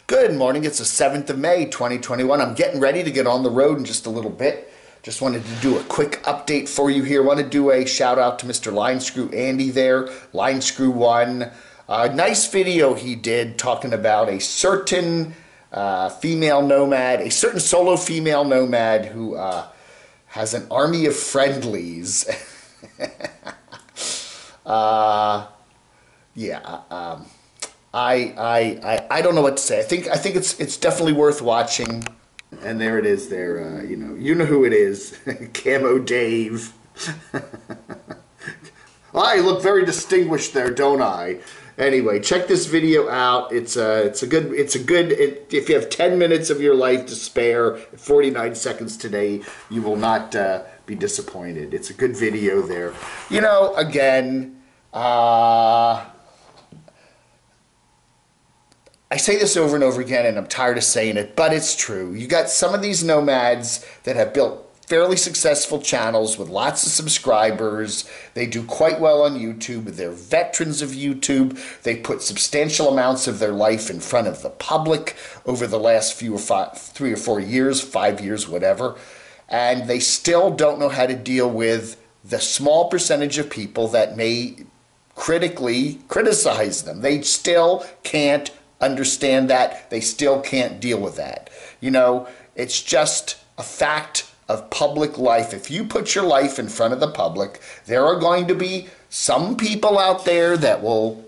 Good morning. It's the 7th of May, 2021. I'm getting ready to get on the road in just a little bit. Just wanted to do a quick update for you here. Want to do a shout out to Mr. Linescrew Andy there, Linescrew1. Nice video he did talking about a certain female nomad, a certain solo female nomad who has an army of friendlies. I don't know what to say. I think it's definitely worth watching. And there it is there, you know who it is. Camo Dave. I look very distinguished there, don't I? Anyway, check this video out. It's a good if you have 10 minutes of your life to spare, 49 seconds today, you will not be disappointed. It's a good video there. You know, again, I say this over and over again, and I'm tired of saying it, but it's true. You got some of these nomads that have built fairly successful channels with lots of subscribers. They do quite well on YouTube. They're veterans of YouTube. They put substantial amounts of their life in front of the public over the last 3 or 4 years, 5 years, whatever. And they still don't know how to deal with the small percentage of people that may critically criticize them. They still can't understand that. They still can't deal with that. You know, it's just a fact of public life. If you put your life in front of the public, there are going to be some people out there that will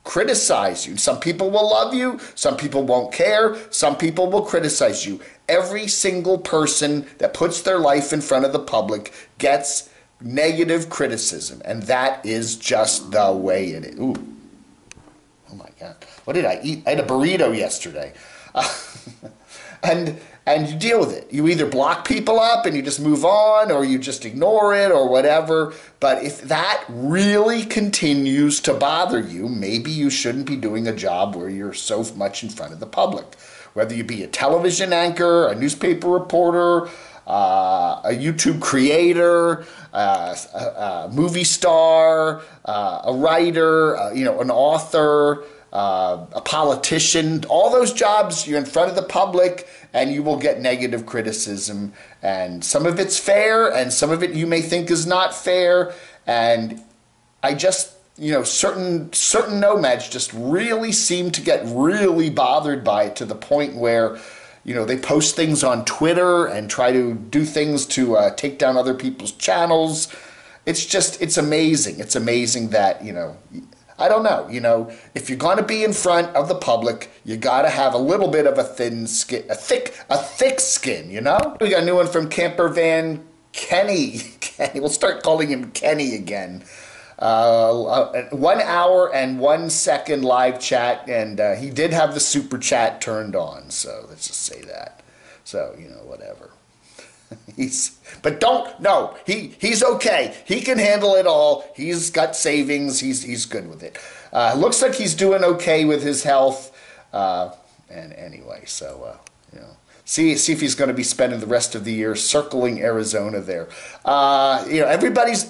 criticize you. Some people will love you, some people won't care, some people will criticize you. Every single person that puts their life in front of the public gets negative criticism, and that is just the way it is. Ooh. Oh my God, what did I eat? I had a burrito yesterday. And you deal with it. You either block people up and you just move on, or you just ignore it or whatever. But if that really continues to bother you, maybe you shouldn't be doing a job where you're so much in front of the public. Whether you be a television anchor, a newspaper reporter, a YouTube creator, a movie star, a writer, an author, a politician. All those jobs, you're in front of the public and you will get negative criticism. And some of it's fair and some of it you may think is not fair. And I just, certain nomads just really seem to get really bothered by it to the point where they post things on Twitter and try to do things to take down other people's channels. It's amazing. It's amazing that, I don't know, if you're going to be in front of the public, you got to have a little bit of a thin skin, a thick skin, We got a new one from Camper Van Kenny. We'll start calling him Kenny again. 1 hour and 1 second live chat, and he did have the super chat turned on, so let's just say that. So, whatever. He's okay. He can handle it all. He's got savings. He's good with it. Looks like he's doing okay with his health. And anyway, so see if he's going to be spending the rest of the year circling Arizona there. Everybody's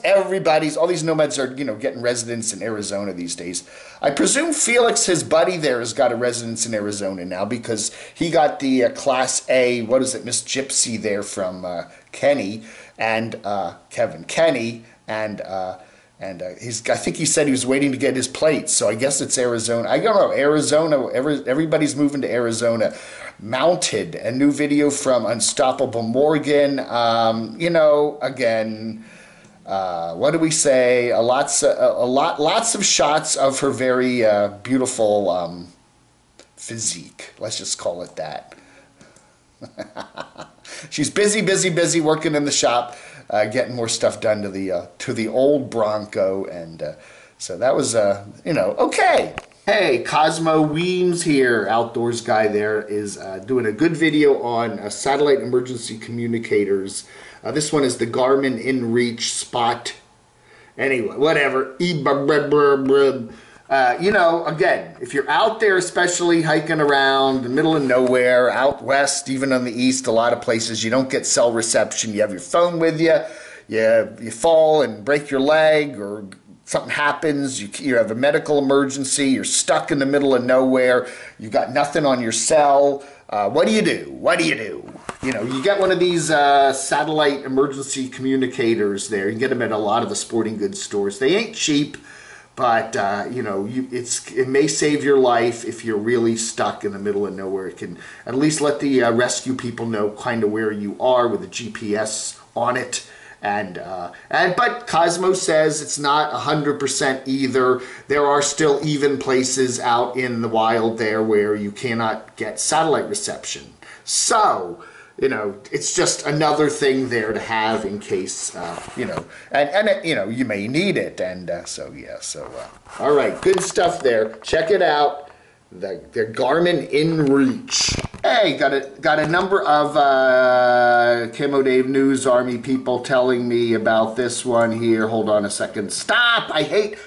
all these nomads are getting residence in Arizona these days. I presume Felix, his buddy there, has got a residence in Arizona now because he got the Class A, what is it, Miss Gypsy there from Kenny and Kevin Kenny, and I think he said he was waiting to get his plates, so I guess it's Arizona. I don't know, Arizona, everybody's moving to Arizona. Mounted, a new video from Unstoppable Morgan. Again, what do we say? Lots of shots of her very beautiful physique. Let's just call it that. She's busy working in the shop, getting more stuff done to the old Bronco, and so that was okay. Hey, Cosmo Weems here, outdoors guy there, is doing a good video on satellite emergency communicators. This one is the Garmin InReach Spot. Anyway, whatever. Again, if you're out there, especially hiking around the middle of nowhere, out west, even on the east, a lot of places, you don't get cell reception. You have your phone with you. You fall and break your leg or something happens, you have a medical emergency, you're stuck in the middle of nowhere, you got nothing on your cell. What do you do? What do you do? You know, you get one of these satellite emergency communicators there. You can get them at a lot of the sporting goods stores. They ain't cheap, but you know, it may save your life if you're really stuck in the middle of nowhere. It can at least let the rescue people know kind of where you are with a GPS on it. But Cosmo says it's not 100% either. There are still even places out in the wild there where you cannot get satellite reception. So, you know, it's just another thing there to have in case, you know, and you know, you may need it. And all right, good stuff there. Check it out. The Garmin InReach. Hey, got a number of Camo Dave News Army people telling me about this one here. Hold on a second. Stop!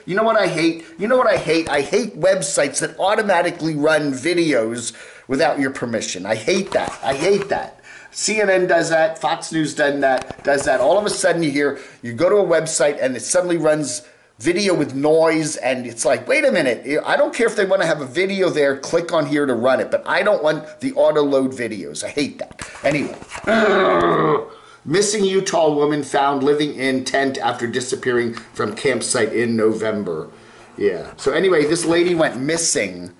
You know what I hate? You know what I hate? I hate websites that automatically run videos without your permission. I hate that. I hate that. CNN does that. Fox News does that. All of a sudden you go to a website and it suddenly runs video with noise, and it's like, wait a minute, I don't care if they want to have a video there, click on here to run it, but I don't want the auto load videos. I hate that. Anyway, missing Utah woman found living in tent after disappearing from campsite in November. Yeah, so anyway, this lady went missing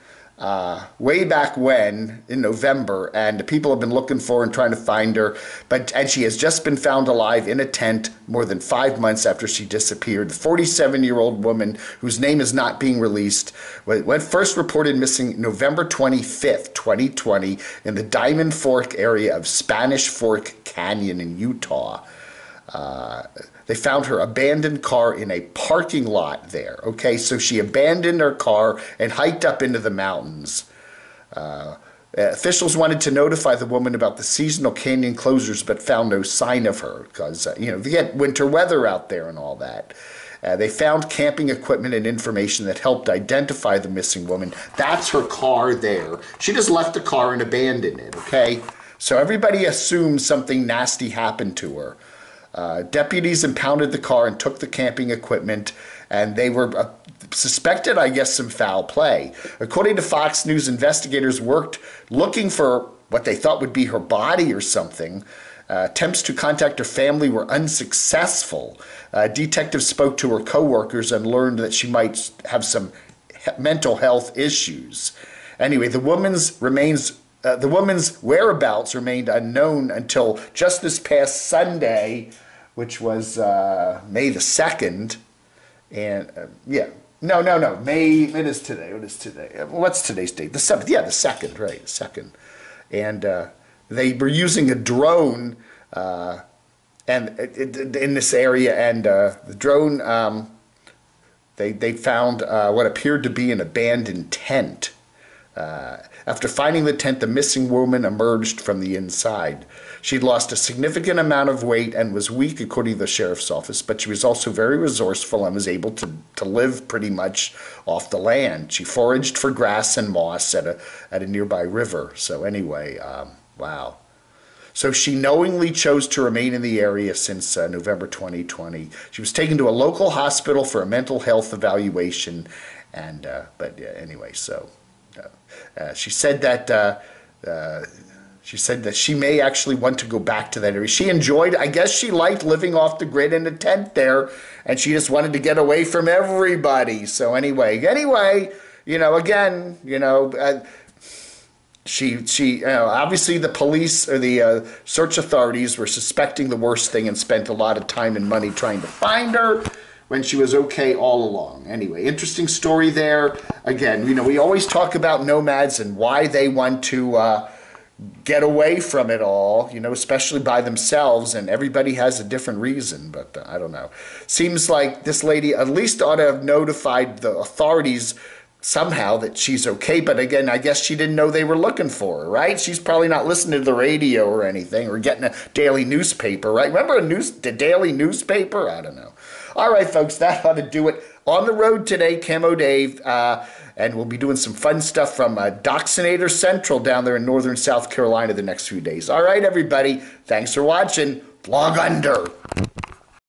way back when, in November, and people have been looking for her and trying to find her, and she has just been found alive in a tent more than 5 months after she disappeared. The 47-year-old woman, whose name is not being released, went first reported missing November 25th, 2020, in the Diamond Fork area of Spanish Fork Canyon in Utah. They found her abandoned car in a parking lot there. Okay, so she abandoned her car and hiked up into the mountains. Officials wanted to notify the woman about the seasonal canyon closures, but found no sign of her because, you know, they get winter weather out there and all that. They found camping equipment and information that helped identify the missing woman. That's her car there. She just left the car and abandoned it, okay? So everybody assumes something nasty happened to her. Deputies impounded the car and took the camping equipment, and they were suspected, I guess, some foul play. According to Fox News, investigators worked looking for what they thought would be her body or something. Attempts to contact her family were unsuccessful. Detectives spoke to her coworkers and learned that she might have some mental health issues. Anyway, the woman's whereabouts remained unknown until just this past Sunday, which was May the 2nd. And May, it is today. What is today? What's today's date? The 7th. Yeah, the 2nd, right, the 2nd. And they were using a drone in this area, and the drone, they found what appeared to be an abandoned tent. After finding the tent, the missing woman emerged from the inside. She'd lost a significant amount of weight and was weak, according to the sheriff's office, but she was also very resourceful and was able to live pretty much off the land. She foraged for grass and moss at a nearby river. So anyway, wow. So she knowingly chose to remain in the area since November 2020. She was taken to a local hospital for a mental health evaluation, and anyway, so. She said that she may actually want to go back to that area. She enjoyed, I guess she liked living off the grid in a tent there, and she just wanted to get away from everybody. So anyway, you know, again, you know, she obviously the police or the search authorities were suspecting the worst thing and spent a lot of time and money trying to find her, when she was okay all along. Anyway, interesting story there. Again, you know, we always talk about nomads and why they want to get away from it all, you know, especially by themselves, and everybody has a different reason, but I don't know. Seems like this lady at least ought to have notified the authorities somehow that she's okay, but again, I guess she didn't know they were looking for her, right? She's probably not listening to the radio or anything, or getting a daily newspaper, right? Remember the daily newspaper? I don't know. All right, folks, that ought to do it. On the road today, Camo Dave, and we'll be doing some fun stuff from Doxinator Central down there in northern South Carolina the next few days. All right, everybody, thanks for watching. Log under.